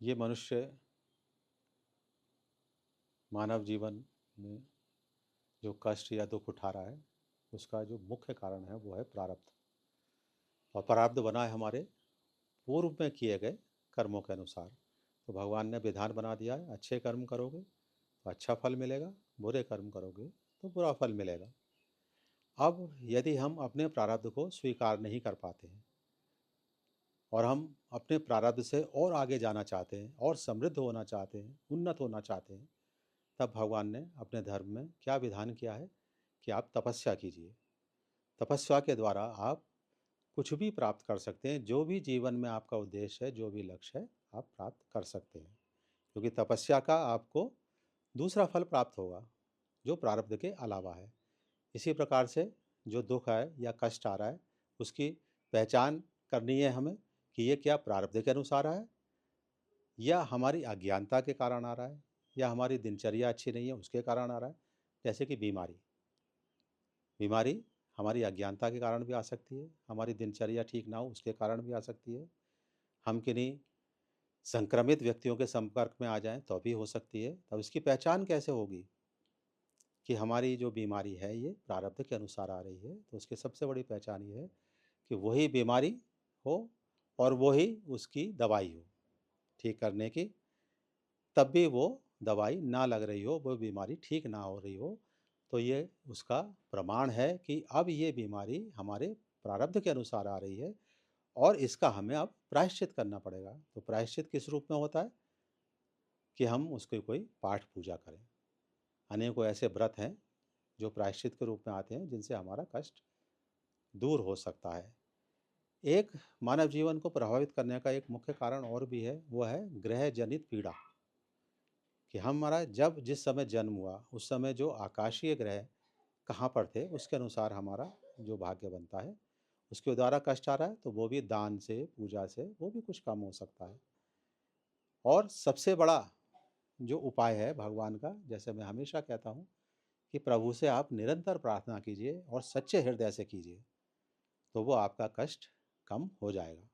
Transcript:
ये मनुष्य मानव जीवन में जो कष्ट या दुख उठा रहा है, उसका जो मुख्य कारण है वो है प्रारब्ध। और प्रारब्ध बना है हमारे पूर्व में किए गए कर्मों के अनुसार। तो भगवान ने विधान बना दिया है, अच्छे कर्म करोगे तो अच्छा फल मिलेगा, बुरे कर्म करोगे तो बुरा फल मिलेगा। अब यदि हम अपने प्रारब्ध को स्वीकार नहीं कर पाते हैं और हम अपने प्रारब्ध से और आगे जाना चाहते हैं और समृद्ध होना चाहते हैं, उन्नत होना चाहते हैं, तब भगवान ने अपने धर्म में क्या विधान किया है कि आप तपस्या कीजिए। तपस्या के द्वारा आप कुछ भी प्राप्त कर सकते हैं, जो भी जीवन में आपका उद्देश्य है, जो भी लक्ष्य है, आप प्राप्त कर सकते हैं। क्योंकि तपस्या का आपको दूसरा फल प्राप्त होगा, जो प्रारब्ध के अलावा है। इसी प्रकार से जो दुख है या कष्ट आ रहा है, उसकी पहचान करनी है हमें कि ये क्या प्रारब्ध के अनुसार है या हमारी अज्ञानता के कारण आ रहा है या हमारी दिनचर्या अच्छी नहीं है उसके कारण आ रहा है। जैसे कि बीमारी बीमारी हमारी अज्ञानता के कारण भी आ सकती है, हमारी दिनचर्या ठीक ना हो उसके कारण भी आ सकती है, हम किन्हीं संक्रमित व्यक्तियों के संपर्क में आ जाएं तो भी हो सकती है। तब इसकी पहचान कैसे होगी कि हमारी जो बीमारी है ये प्रारब्ध के अनुसार आ रही है? तो उसकी सबसे बड़ी पहचान ये है कि वही बीमारी हो और वही उसकी दवाई हो ठीक करने की। तब भी वो दवाई ना लग रही हो, वो बीमारी ठीक ना हो रही हो, तो ये उसका प्रमाण है कि अब ये बीमारी हमारे प्रारब्ध के अनुसार आ रही है और इसका हमें अब प्रायश्चित करना पड़ेगा। तो प्रायश्चित किस रूप में होता है कि हम उसके कोई पाठ पूजा करें। अनेकों ऐसे व्रत हैं जो प्रायश्चित के रूप में आते हैं, जिनसे हमारा कष्ट दूर हो सकता है। एक मानव जीवन को प्रभावित करने का एक मुख्य कारण और भी है, वो है ग्रह जनित पीड़ा। कि हमारा जब जिस समय जन्म हुआ उस समय जो आकाशीय ग्रह कहाँ पर थे, उसके अनुसार हमारा जो भाग्य बनता है। उसके द्वारा कष्ट आ रहा है तो वो भी दान से, पूजा से वो भी कुछ कम हो सकता है। और सबसे बड़ा जो उपाय है भगवान का, जैसे मैं हमेशा कहता हूँ कि प्रभु से आप निरंतर प्रार्थना कीजिए और सच्चे हृदय से कीजिए, तो वो आपका कष्ट कम हो जाएगा।